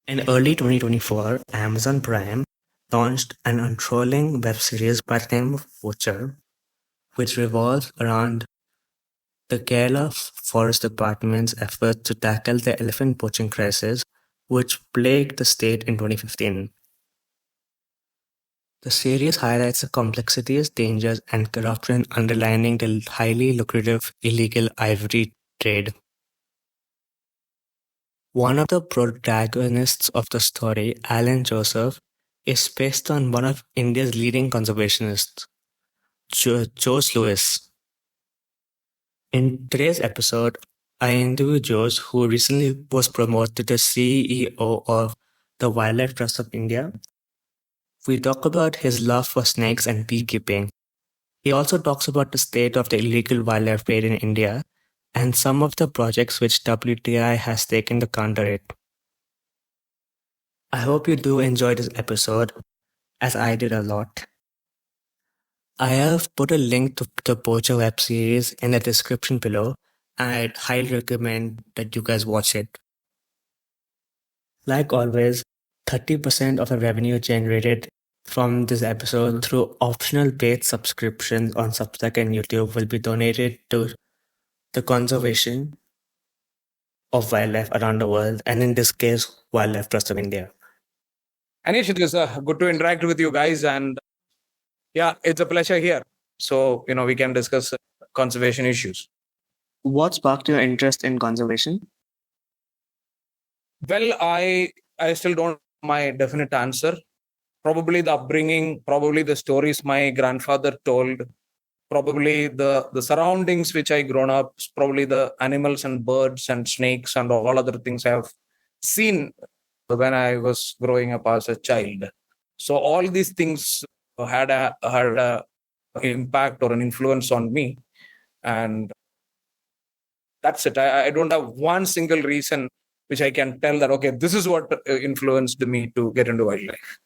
In early 2024, Amazon Prime launched an enthralling web series by the name of Poer, which revolves around the Kerala Forest Department's efforts to tackle the elephant poaching crisis, which plagued the state in 2015. The series highlights the complexities, dangers, and corruption underlining the highly lucrative illegal ivory trade. One of the protagonists of the story, Alan Joseph, is based on one of India's leading conservationists, George Louis. In today's episode, I interview George, who recently was promoted to CEO of the Wildlife Trust of India. We talk about his love for snakes and beekeeping. He also talks about the state of the illegal wildlife trade in India and some of the projects which WTI has taken to counter it. I hope you do enjoy this episode, as I did a lot. I have put a link to the Poacher web series in the description below, and I'd highly recommend that you guys watch it. Like always, 30% of the revenue generated from this episode through optional paid subscriptions on Substack and YouTube will be donated to the conservation of wildlife around the world, and in this case, Wildlife Trust of India. Anish, it is good to interact with you guys, and yeah, it's a pleasure here. So, we can discuss conservation issues. What sparked your interest in conservation? Well, I still don't have my definite answer. Probably the upbringing, probably the stories my grandfather told, probably the surroundings which I grown up, probably the animals and birds and snakes and all other things I have seen when I was growing up as a child. So all these things had a impact or an influence on me, and that's it. I don't have one single reason which I can tell that okay, this is what influenced me to get into wildlife.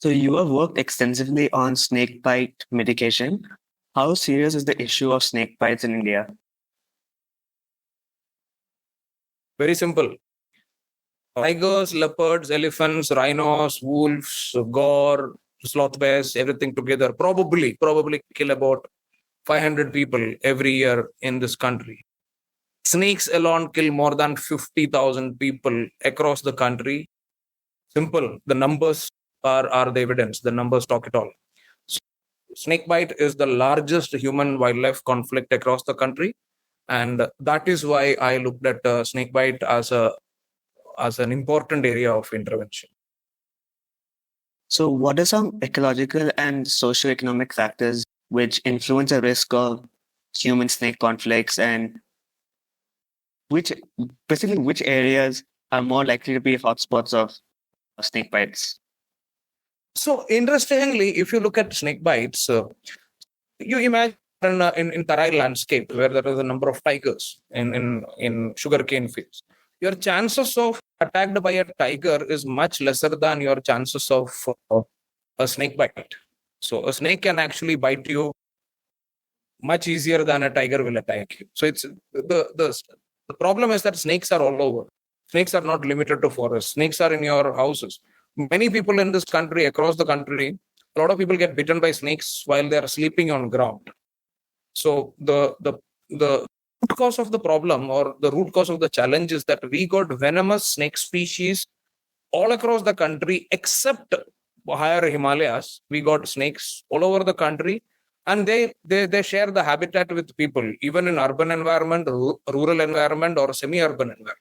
So you have worked extensively on snakebite mitigation. How serious is the issue of snake bites in India? Very simple. Tigers, leopards, elephants, rhinos, wolves, gore, sloth bears, everything together probably kill about 500 people every year in this country. Snakes alone kill more than 50,000 people across the country. Simple. The numbers are the evidence. The numbers talk it all. Snakebite is the largest human wildlife conflict across the country, and that is why I looked at snakebite as an important area of intervention. So, what are some ecological and socioeconomic factors which influence the risk of human snake conflicts, and which areas are more likely to be hotspots of snake bites? So, interestingly, if you look at snake bites, you imagine in Tarai landscape where there is a number of tigers in sugarcane fields. Your chances of attacked by a tiger is much lesser than your chances of a snake bite. So, a snake can actually bite you much easier than a tiger will attack you. So, it's the problem is that snakes are all over. Snakes are not limited to forests. Snakes are in your houses. Many people in this country, across the country, a lot of people get bitten by snakes while they are sleeping on ground. So the root cause of the problem or the root cause of the challenge is that we got venomous snake species all across the country except higher Himalayas. We got snakes all over the country, and they share the habitat with people, even in urban environment, rural environment, or semi-urban environment.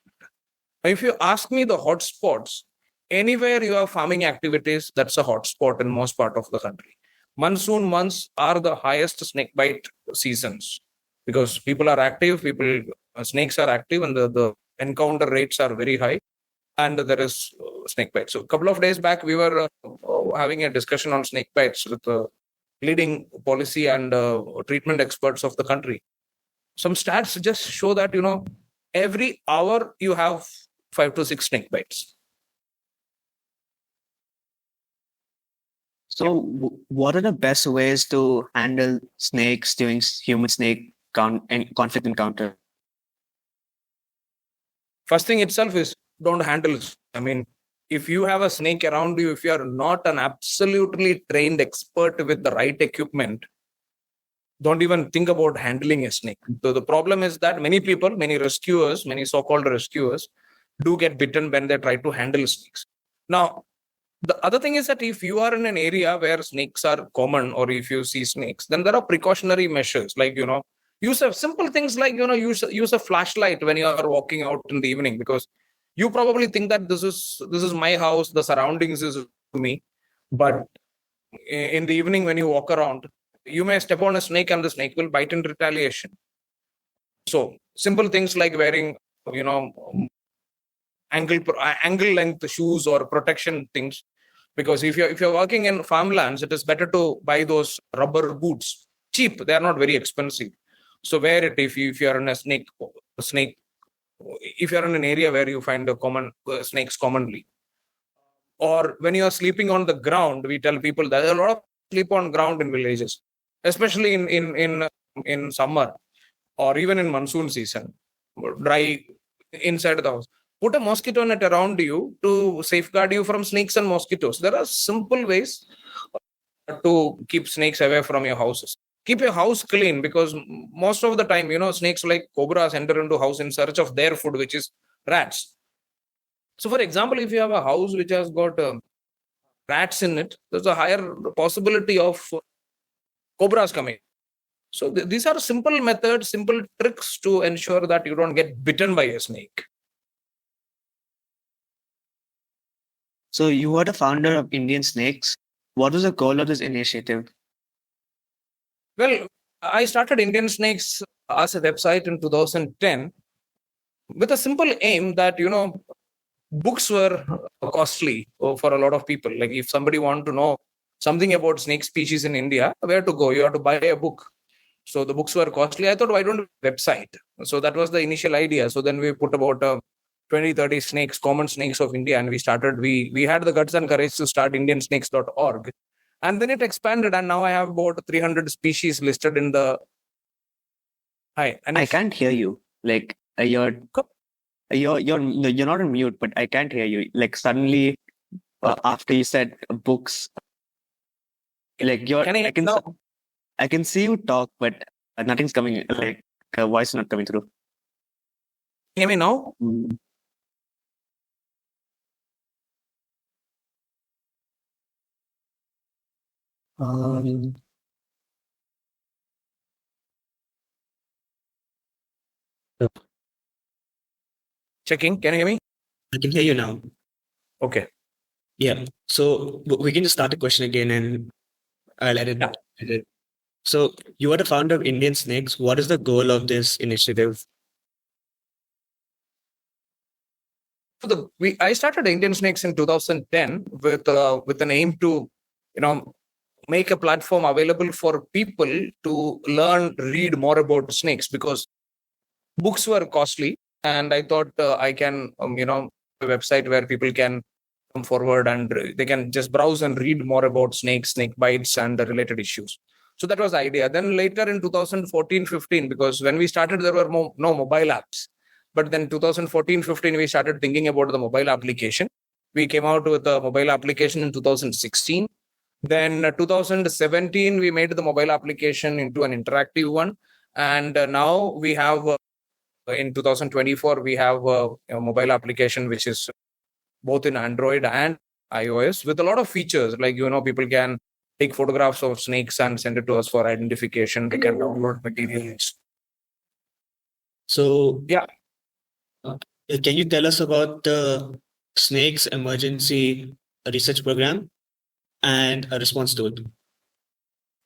If you ask me the hotspots, anywhere you have farming activities, that's a hotspot in most part of the country. Monsoon months are the highest snakebite seasons because people are active, snakes are active, and the encounter rates are very high, and there is snakebite. So a couple of days back, we were having a discussion on snakebites with the leading policy and treatment experts of the country. Some stats just show that, every hour you have 5 to 6 snake bites. So, what are the best ways to handle snakes during human snake conflict encounter? First thing itself is don't handle it. I mean, if you have a snake around you, if you are not an absolutely trained expert with the right equipment, don't even think about handling a snake. So the problem is that many people, many rescuers, many so-called rescuers do get bitten when they try to handle snakes. Now, the other thing is that if you are in an area where snakes are common, or if you see snakes, then there are precautionary measures, like, use of simple things like, use a flashlight when you are walking out in the evening, because you probably think that this is my house, the surroundings is me, but in the evening when you walk around, you may step on a snake and the snake will bite in retaliation. So simple things like wearing, you know, angle length shoes or protection things, because if you're working in farmlands, it is better to buy those rubber boots, cheap, they are not very expensive. So wear it if you're in a snake, if you're in an area where you find the common snakes commonly. Or when you are sleeping on the ground, we tell people that a lot of sleep on ground in villages, especially in summer or even in monsoon season, dry inside the house. Put a mosquito net around you to safeguard you from snakes and mosquitoes. There are simple ways to keep snakes away from your houses. Keep your house clean, because most of the time, snakes like cobras enter into house in search of their food, which is rats. So, for example, if you have a house which has got rats in it, there's a higher possibility of cobras coming. So, these are simple methods, simple tricks to ensure that you don't get bitten by a snake. So you are the founder of IndiaSnakes. What was the goal of this initiative? Well, I started IndiaSnakes as a website in 2010 with a simple aim that, books were costly for a lot of people. Like, if somebody wanted to know something about snake species in India, where to go? You have to buy a book. So the books were costly. I thought, why don't we website? So that was the initial idea. So then we put about 20, 30 snakes, common snakes of India, and we had the guts and courage to start IndiaSnakes.org. And then it expanded, and now I have about 300 species listed in the. Hi, and I can't hear you. Like you're not on mute, but I can't hear you. Like suddenly, after you said books, like you're. I can see you talk, but nothing's coming. Like a voice is not coming through. Hear me now? Checking. Can you hear me? I can hear you now. Okay. Yeah. So we can just start the question again, and I'll edit it. So you are the founder of IndiaSnakes. What is the goal of this initiative? I started IndiaSnakes in 2010 with an aim to, make a platform available for people to read more about snakes, because books were costly, and I thought I can, a website where people can come forward and they can just browse and read more about snakes, snake bites, and the related issues. So that was the idea. Then later in 2014-15, because when we started, there were no mobile apps. But then 2014-15, we started thinking about the mobile application. We came out with a mobile application in 2016. Then 2017, we made the mobile application into an interactive one. And now we have, in 2024, we have a mobile application which is both in Android and iOS with a lot of features. Like, people can take photographs of snakes and send it to us for identification. They can download materials. So, yeah. Can you tell us about the Snakes Emergency Research Program and a response to it?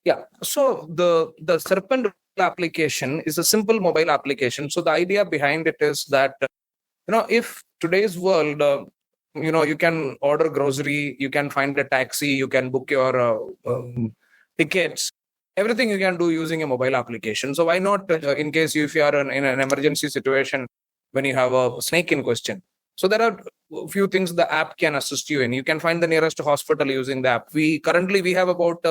Yeah. So the Serpent application is a simple mobile application. So the idea behind it is that, if today's world, you can order grocery, you can find a taxi, you can book your tickets, everything you can do using a mobile application. So why not, in case if you are in an emergency situation, when you have a snake in question. So there are a few things the app can assist you in. You can find the nearest hospital using the app. We have about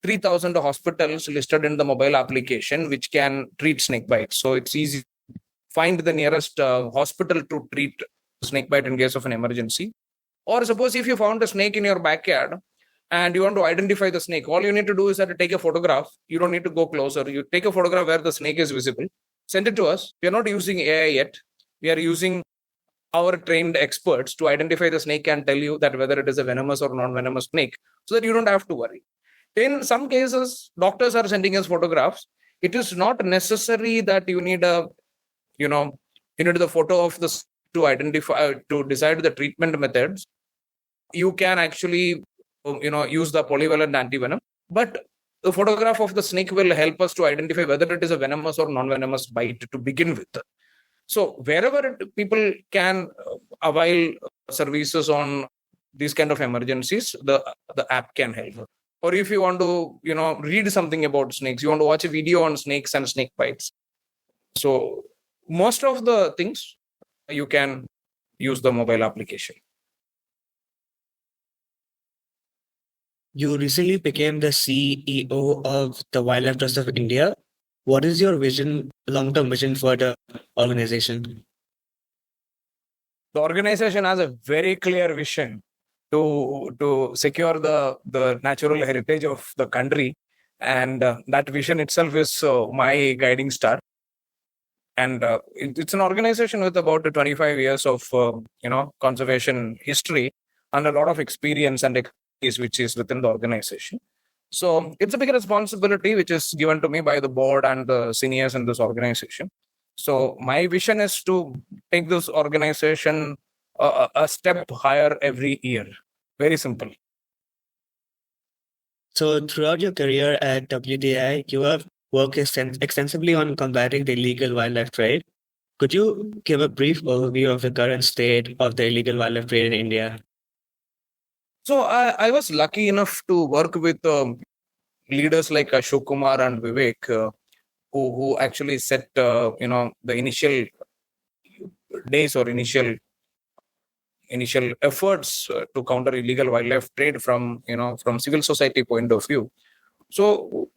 3,000 hospitals listed in the mobile application which can treat snake bites. So it's easy. Find the nearest hospital to treat snake bite in case of an emergency. Or suppose if you found a snake in your backyard and you want to identify the snake, all you need to do is that to take a photograph. You don't need to go closer. You take a photograph where the snake is visible, send it to us. We are not using AI yet. We are using our trained experts to identify the snake and tell you that whether it is a venomous or non-venomous snake, so that you don't have to worry. In some cases, doctors are sending us photographs. It is not necessary that you need the photo of the to identify to decide the treatment methods. You can actually use the polyvalent antivenom, but the photograph of the snake will help us to identify whether it is a venomous or non-venomous bite to begin with. So wherever people can avail services on these kind of emergencies, the app can help. Or if you want to read something about snakes, you want to watch a video on snakes and snake bites. So most of the things you can use the mobile application. You recently became the CEO of the Wildlife Trust of India. What is your vision, long-term vision for the organization? The organization has a very clear vision to secure the natural heritage of the country, and that vision itself is my guiding star. And it's an organization with about 25 years of conservation history and a lot of experience and expertise which is within the organization. So it's a big responsibility which is given to me by the board and the seniors in this organization. So my vision is to take this organization a step higher every year. Very simple. So throughout your career at WDI, you have worked extensively on combating the illegal wildlife trade. Could you give a brief overview of the current state of the illegal wildlife trade in India? So I was lucky enough to work with leaders like Ashok Kumar and Vivek, who actually set the initial days or initial efforts to counter illegal wildlife trade from civil society point of view. So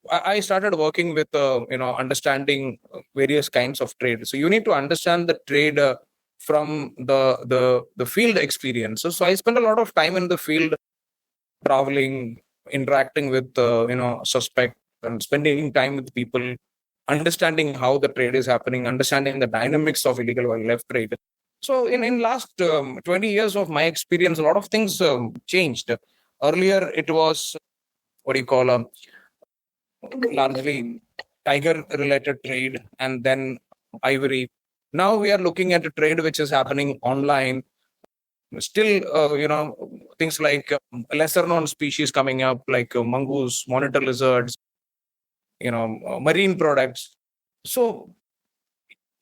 I started working with understanding various kinds of trade. So you need to understand the trade from the field experiences. So I spent a lot of time in the field, traveling, interacting with suspect, and spending time with people, understanding how the trade is happening, understanding the dynamics of illegal wildlife trade. So in last 20 years of my experience, a lot of things changed. Earlier, it was largely tiger-related trade and then ivory. Now we are looking at a trade which is happening online. Still, things like lesser-known species coming up, like mongoose, monitor lizards, marine products. So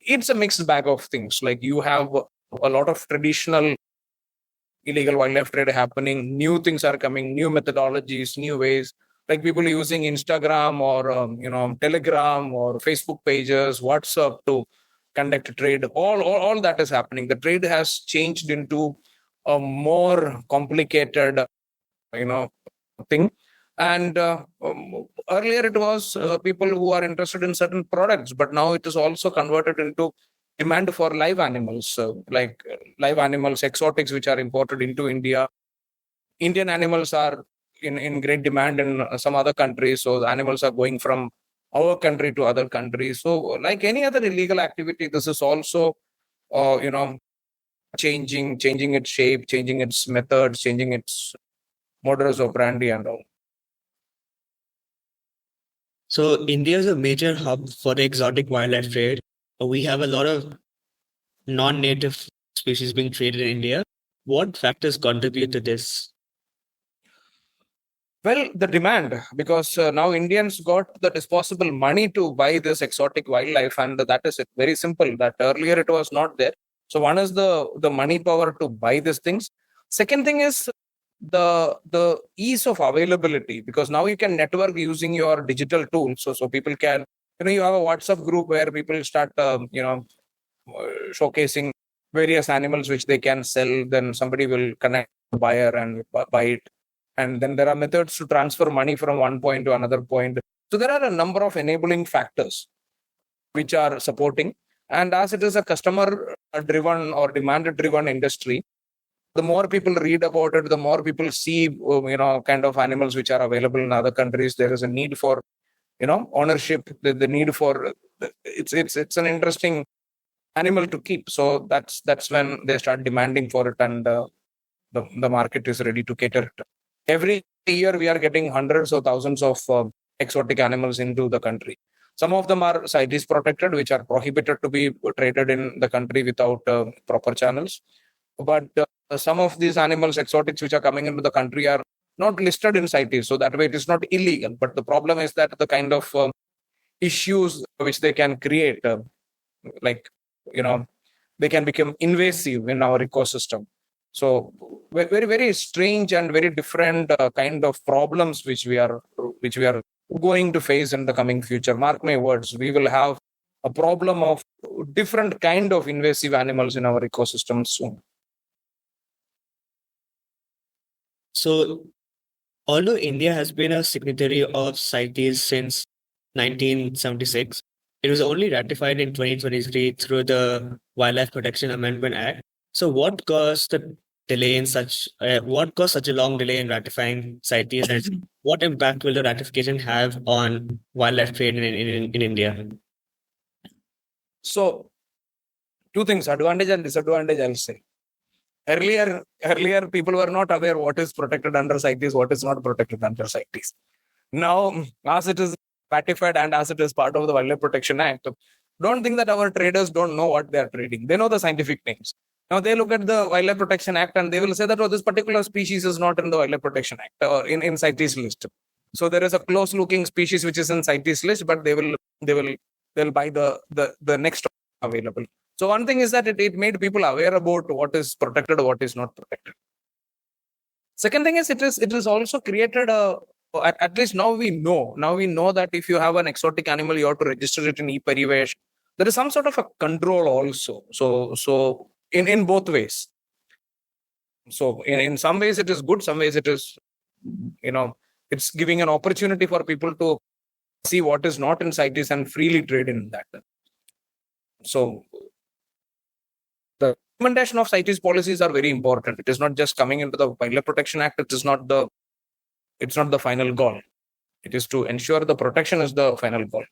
it's a mixed bag of things. Like you have a lot of traditional illegal wildlife trade happening. New things are coming, new methodologies, new ways. Like people using Instagram or Telegram or Facebook pages, WhatsApp to conduct trade. All that is happening. The trade has changed into a more complicated, thing. And earlier it was people who are interested in certain products, but now it is also converted into demand for live animals, like live animals, exotics, which are imported into India. Indian animals are in great demand in some other countries. So the animals are going from our country to other countries. So like any other illegal activity, this is also, changing its shape, changing its methods, changing its modus operandi and all. So India is a major hub for the exotic wildlife trade. We have a lot of non-native species being traded in India. What factors contribute to this? Well, the demand, because now Indians got the disposable money to buy this exotic wildlife, and that is it. Very simple. That earlier it was not there. So one is the money power to buy these things. Second thing is the ease of availability, because now you can network using your digital tools. So people can, you have a WhatsApp group where people start showcasing various animals which they can sell. Then somebody will connect the buyer and buy it. And then there are methods to transfer money from one point to another point. So there are a number of enabling factors which are supporting. And as it is a customer driven or demand driven industry, the more people read about it, the more people see, kind of animals which are available in other countries. There is a need for, ownership, the need for, it's an interesting animal to keep. So that's when they start demanding for it, and the market is ready to cater it. Every year we are getting hundreds or thousands of exotic animals into the country. Some of them are CITES protected, which are prohibited to be traded in the country without proper channels. But some of these animals, exotics, which are coming into the country are not listed in CITES. So that way it is not illegal. But the problem is that the kind of issues which they can create, like, they can become invasive in our ecosystem. So very, very strange and very different kind of problems which we are going to face in the coming future. Mark my words, we will have a problem of different kind of invasive animals in our ecosystem soon. So, although India has been a signatory of CITES since 1976, it was only ratified in 2023 through the Wildlife Protection Amendment Act. So, what caused the delay in what caused such a long delay in ratifying CITES, and what impact will the ratification have on wildlife trade in India? So, two things, advantage and disadvantage, I'll say. Earlier, people were not aware what is protected under CITES, what is not protected under CITES. Now, as it is ratified and as it is part of the Wildlife Protection Act, don't think that our traders don't know what they are trading. They know the scientific names. Now, they look at the Wildlife Protection Act and they will say that, oh, this particular species is not in the Wildlife Protection Act or in CITES list. So there is a close-looking species which is in CITES list, but they'll buy the next available. So one thing is that it made people aware about what is protected, what is not protected. Second thing is it is also created at least now we know that if you have an exotic animal, you have to register it in e-Parivesh. There is some sort of a control also. So in both ways. So in some ways it is good, some ways it is, it's giving an opportunity for people to see what is not in CITES and freely trade in that. So the implementation of CITES policies are very important. It is not just coming into the Wildlife Protection Act. It's not the final goal. It is to ensure the protection is the final goal.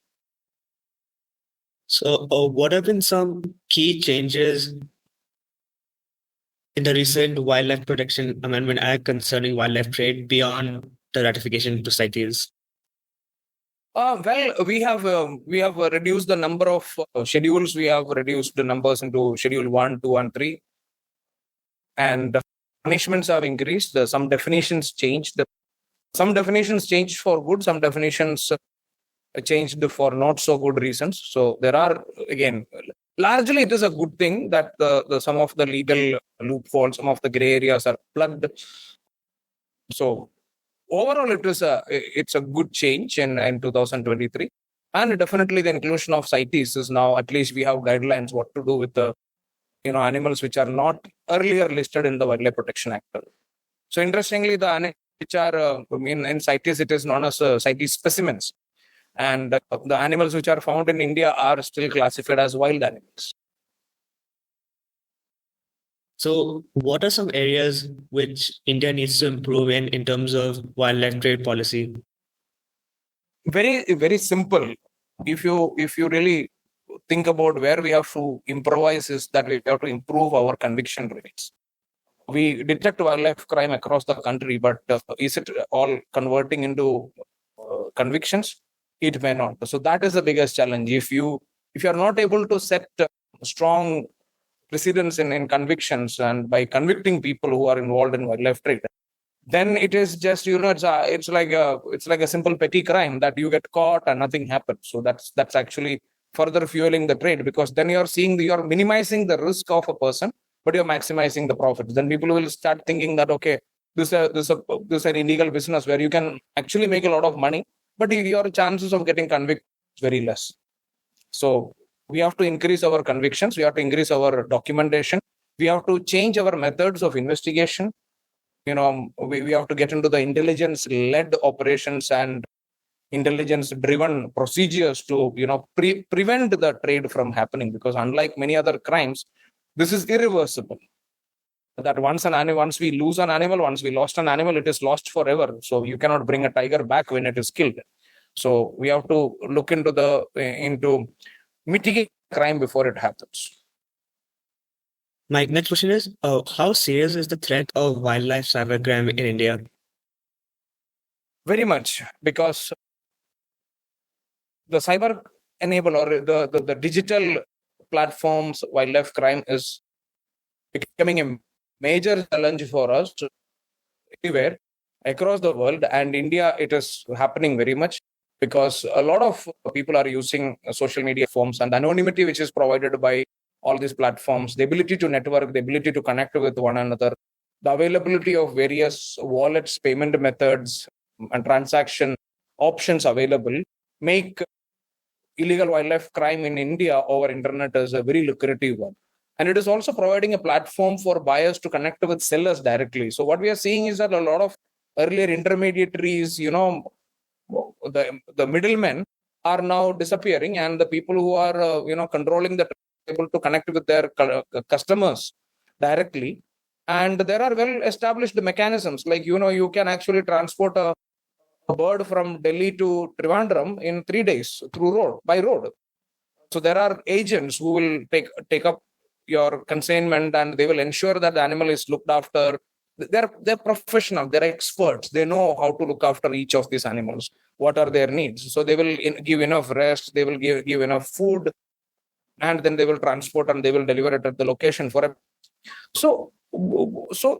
So, what have been some key changes in the recent Wildlife Protection Amendment Act concerning wildlife trade beyond the ratification to CITES? Well, we have reduced the number of schedules. We have reduced the numbers into Schedule 1, 2, and 3. And punishments have increased. Some definitions changed. Some definitions changed for good. Some definitions changed for not so good reasons. So there are, again, largely it is a good thing that some of the legal loopholes, some of the gray areas are plugged. So overall, it's a good change in 2023, and definitely the inclusion of CITES is now, at least we have guidelines what to do with the animals which are not earlier listed in the Wildlife Protection Act. So interestingly, the animals which are in CITES, it is known as CITES specimens, and the animals which are found in India are still classified as wild animals. So, what are some areas which India needs to improve in terms of wildlife trade policy? Very, very simple. If you really think about where we have to improvise, is that we have to improve our conviction rates. We detect wildlife crime across the country, but is it all converting into convictions? It may not. So that is the biggest challenge. If you are not able to set strong precedents in convictions, and by convicting people who are involved in wildlife trade, then it is just, it's like a simple petty crime that you get caught and nothing happens. So that's actually further fueling the trade, because then you're minimizing the risk of a person, but you're maximizing the profits. Then people will start thinking that, okay, this is an illegal business where you can actually make a lot of money, but your chances of getting convicted is very less. So we have to increase our convictions. We have to increase our documentation. We have to change our methods of investigation. We have to get into the intelligence-led operations and intelligence-driven procedures to prevent the trade from happening. Because unlike many other crimes, this is irreversible. That once we lose an animal, once we lost an animal, it is lost forever. So you cannot bring a tiger back when it is killed. So we have to look into mitigate crime before it happens. My next question is, how serious is the threat of wildlife cybercrime in India? Very much, because the cyber enable or the digital platforms wildlife crime is becoming a major challenge for us everywhere across the world, and India it is happening very much because a lot of people are using social media forms, and the anonymity which is provided by all these platforms, the ability to network, the ability to connect with one another, the availability of various wallets, payment methods, and transaction options available make illegal wildlife crime in India over internet as a very lucrative one. And it is also providing a platform for buyers to connect with sellers directly. So what we are seeing is that a lot of earlier intermediaries, the middlemen are now disappearing, and the people who are controlling the able to connect with their customers directly. And there are well established mechanisms like you can actually transport a bird from Delhi to Trivandrum in 3 days by road. So there are agents who will take up your consignment, and they will ensure that the animal is looked after. They're professional, they're experts, they know how to look after each of these animals, what are their needs. So they will give enough rest, they will give enough food, and then they will transport and they will deliver it at the location for a so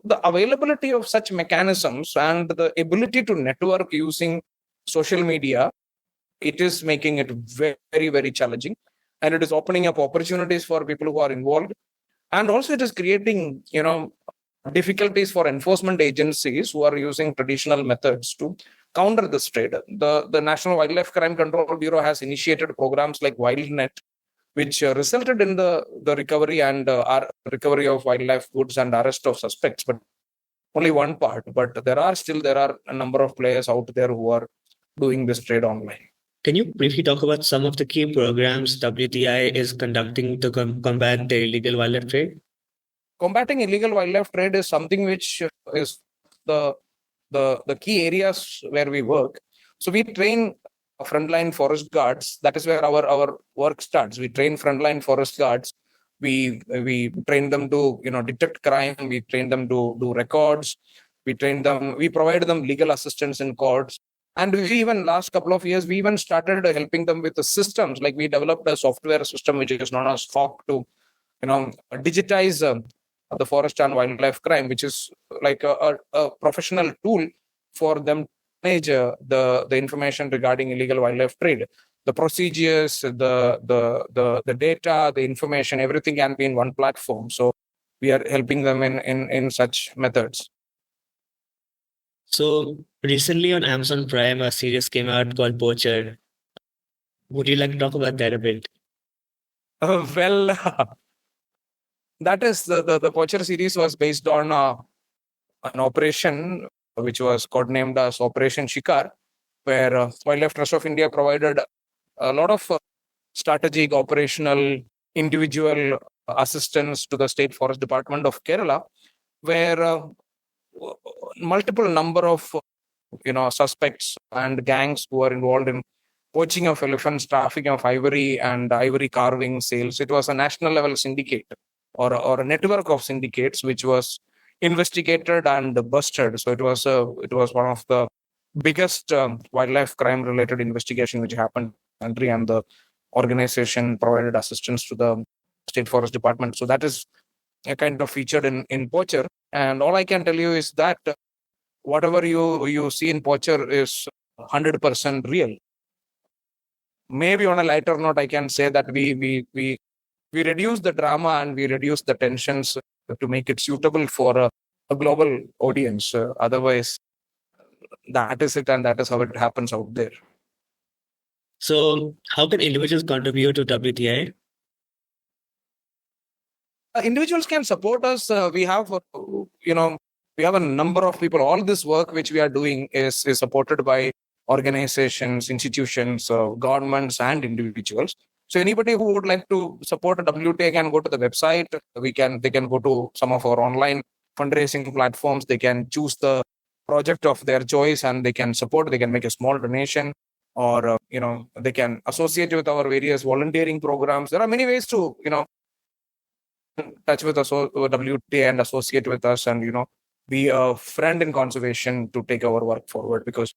the availability of such mechanisms and the ability to network using social media, it is making it very, very challenging, and it is opening up opportunities for people who are involved. And also it is creating difficulties for enforcement agencies who are using traditional methods to counter this trade. The National Wildlife Crime Control Bureau has initiated programs like WildNet, which resulted in the recovery and recovery of wildlife goods and arrest of suspects, but only one part. But there are a number of players out there who are doing this trade online. Can you briefly talk about some of the key programs WTI is conducting to combat the illegal wildlife trade? Combating illegal wildlife trade is something which is the key areas where we work. So we train frontline forest guards. That is where our work starts. We train frontline forest guards. We train them to detect crime. We train them to do records. We provide them legal assistance in courts. And we even last couple of years, we even started helping them with the systems. Like we developed a software system which is known as FOC to digitize the forest and wildlife crime, which is like a professional tool for them to manage the information regarding illegal wildlife trade. The procedures, the data, the information, everything can be in one platform. So we are helping them in such methods. So recently on Amazon Prime, a series came out called Poer. Would you like to talk about that a bit? That is the Poer series was based on an operation which was codenamed as Operation Shikar, where Wildlife Trust of India provided a lot of strategic, operational, individual assistance to the State Forest Department of Kerala, where multiple number of suspects and gangs who are involved in poaching of elephants, trafficking of ivory, and ivory carving sales. It was a national level syndicate or a network of syndicates which was investigated and busted. So it was one of the biggest wildlife crime related investigation which happened in the country, and the organization provided assistance to the State Forest Department. So that is a kind of featured in Poer. And all I can tell you is that whatever you see in Poer is 100% real. Maybe on a lighter note, I can say that we reduce the drama and we reduce the tensions to make it suitable for a global audience. Otherwise, that is it, and that is how it happens out there. So how can individuals contribute to WTI? Individuals can support us. We have a number of people. All this work which we are doing is supported by organizations, institutions, governments, and individuals. So anybody who would like to support a WTA can go to the website. They can go to some of our online fundraising platforms. They can choose the project of their choice and they can support. They can make a small donation, or they can associate with our various volunteering programs. There are many ways to touch with us WTA and associate with us, and be a friend in conservation to take our work forward, because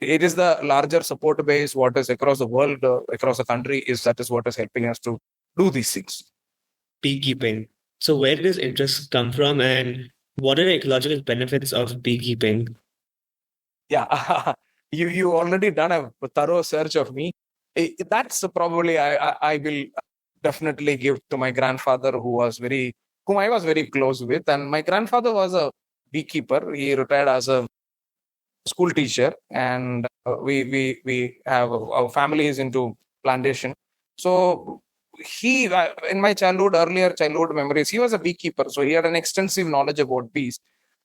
it is the larger support base what is across the world, across the country, that is what is helping us to do these things. Beekeeping. So where did this interest come from, and what are the ecological benefits of beekeeping? Yeah, you already done a thorough search of me. That's probably I will definitely give to my grandfather, whom I was very close with, and my grandfather was a beekeeper. He retired as a school teacher, and we have our family is into plantation. So he in my earlier childhood memories, he was a beekeeper, so he had an extensive knowledge about bees.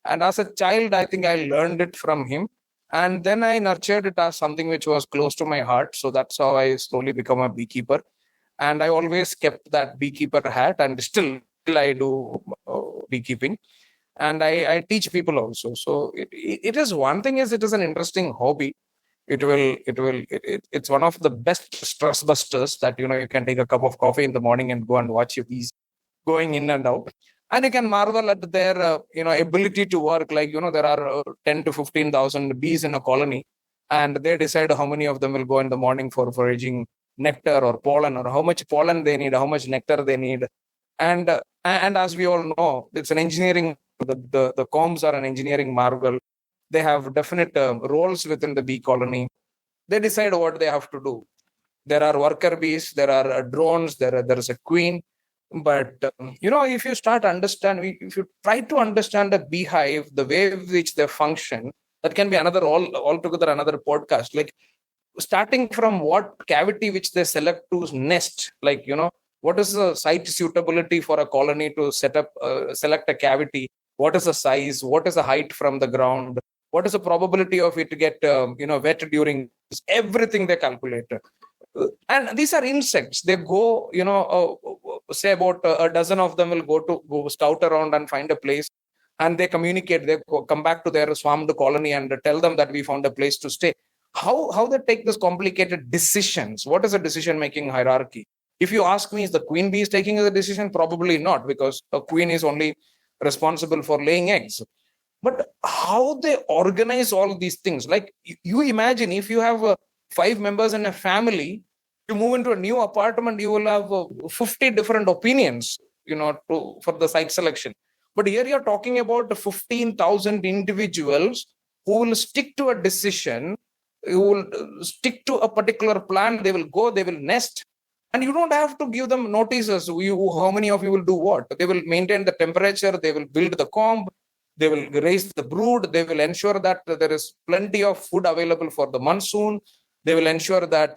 And as a child, I think I learned it from him, and then I nurtured it as something which was close to my heart. So that's how I slowly become a beekeeper, and I always kept that beekeeper hat, and still I do beekeeping, and I teach people also. So it is one thing, is it is an interesting hobby. It's one of the best stress busters that you can take a cup of coffee in the morning and go and watch your bees going in and out, and you can marvel at their ability to work. Like there are 10 to 15,000 bees in a colony, and they decide how many of them will go in the morning for foraging nectar or pollen, or how much pollen they need, how much nectar they need. And as we all know, it's an engineering. The combs are an engineering marvel. They have definite roles within the bee colony. They decide what they have to do. There are worker bees, there are drones, there is a queen. But if you if you try to understand a beehive, the way in which they function, that can be altogether another podcast. Like, starting from what cavity which they select to nest, like what is the site suitability for a colony to select a cavity, what is the size, what is the height from the ground, what is the probability of it to get wet during everything they calculate. And these are insects. They go, say about a dozen of them will go scout around and find a place, and they communicate. They come back to their swarmed colony and tell them that we found a place to stay. How they take this complicated decisions? What is a decision making hierarchy? If you ask me, is the queen bee taking the decision? Probably not, because a queen is only responsible for laying eggs. But how they organize all these things, like you imagine, if you have 5 members in a family, you move into a new apartment, you will have 50 different opinions, for the site selection. But here you're talking about 15,000 individuals who will stick to a decision, who will stick to a particular plan. They will go, they will nest, and you don't have to give them notices. How many of you will do what? They will maintain the temperature, they will build the comb, they will raise the brood, they will ensure that there is plenty of food available for the monsoon. They will ensure that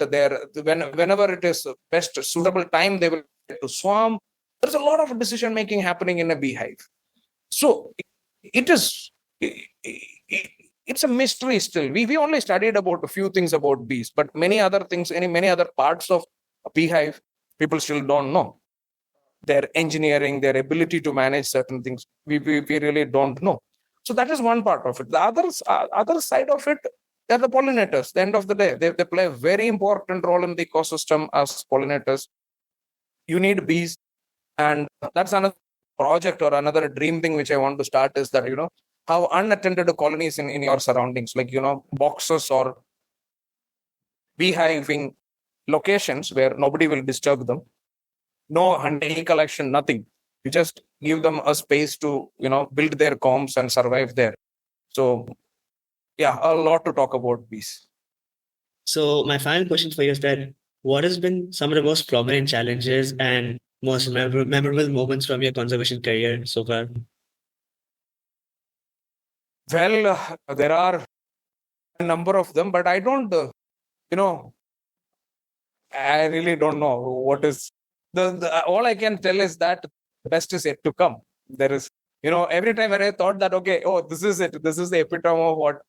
whenever it is best suitable time, they will get to swarm. There's a lot of decision making happening in a beehive. So it's a mystery still. We only studied about a few things about bees, but many other things, many other parts of a beehive, people still don't know. Their engineering, their ability to manage certain things, we really don't know. So that is one part of it. The other side of it, they're the pollinators. At the end of the day, they play a very important role in the ecosystem as pollinators. You need bees, and that's another project or another dream thing which I want to start, is that how unattended colonies in your surroundings, like boxes or beehiving locations where nobody will disturb them. No honey collection, nothing. You just give them a space to build their combs and survive there. So yeah, a lot to talk about bees. So my final question for you is that what has been some of the most prominent challenges and most memorable moments from your conservation career so far? Well, there are a number of them, but I don't, I really don't know what is all I can tell is that the best is yet to come. There is, every time when I thought that, okay, this is it, this is the epitome of what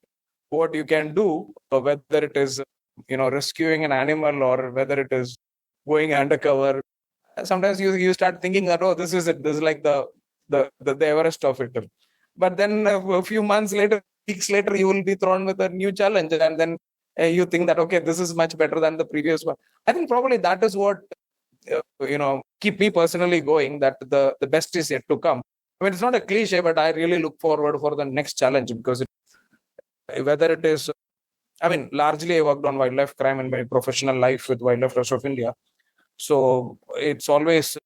what you can do, whether it is rescuing an animal or whether it is going undercover. Sometimes you start thinking that, oh, this is it, this is like the Everest of it. But then a few months later, weeks later, you will be thrown with a new challenge, and then you think that, okay, this is much better than the previous one. I think probably that is what keep me personally going, that the best is yet to come. I mean, it's not a cliche, but I really look forward for the next challenge, because whether it is, I mean, largely I worked on wildlife crime in my professional life with Wildlife Trust of India. So it's always,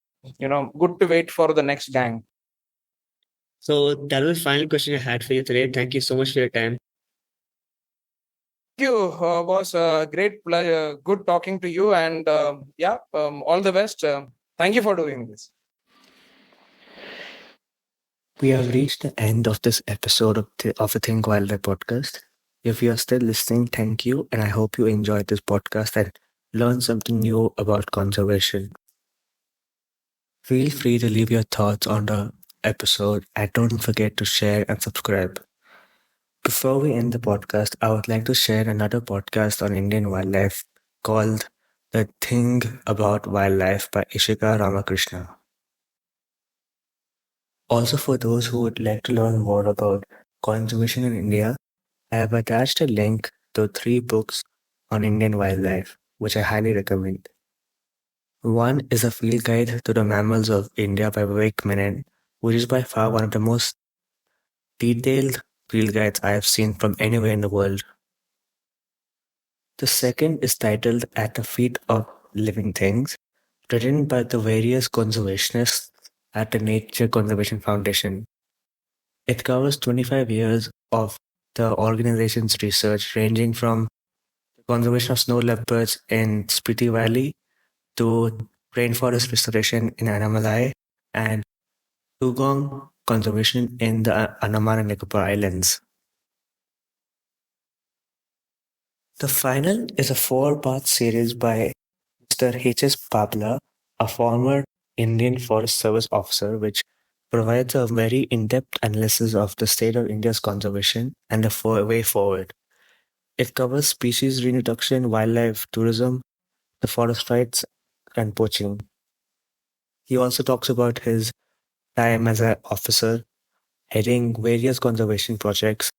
good to wait for the next gang. So that was the final question I had for you today. Thank you so much for your time. Thank you. Was a great pleasure. Good talking to you. And all the best. Thank you for doing this. We have reached the end of this episode of the Think Wildlife podcast. If you are still listening, thank you, and I hope you enjoyed this podcast and learned something new about conservation. Feel free to leave your thoughts on the episode and don't forget to share and subscribe. Before we end the podcast, I would like to share another podcast on Indian wildlife called The Thing About Wildlife by Ishika Ramakrishna. Also, for those who would like to learn more about conservation in India, I have attached a link to 3 books on Indian wildlife, which I highly recommend. One is a field guide to the mammals of India by Vivek Menon, which is by far one of the most detailed field guides I have seen from anywhere in the world. The second is titled At the Feet of Living Things, written by the various conservationists at the Nature Conservation Foundation. It covers 25 years of the organization's research, ranging from the conservation of snow leopards in Spiti Valley to rainforest restoration in Annamalai and dugong conservation in the Andaman and Nicobar Islands. The final is a 4-part series by Mr. H.S. Babla, a former Indian Forest Service officer, which provides a very in-depth analysis of the state of India's conservation and the way forward. It covers species reintroduction, wildlife tourism, the forest rights, and poaching. He also talks about his time as an officer heading various conservation projects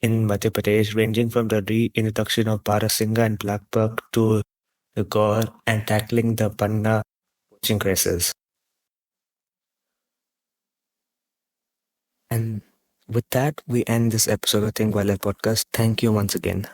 in Madhya Pradesh, ranging from the reintroduction of Barasinga and blackbuck to the gore and tackling the panna poaching crisis. And with that, we end this episode of Think Wildlife Podcast. Thank you once again.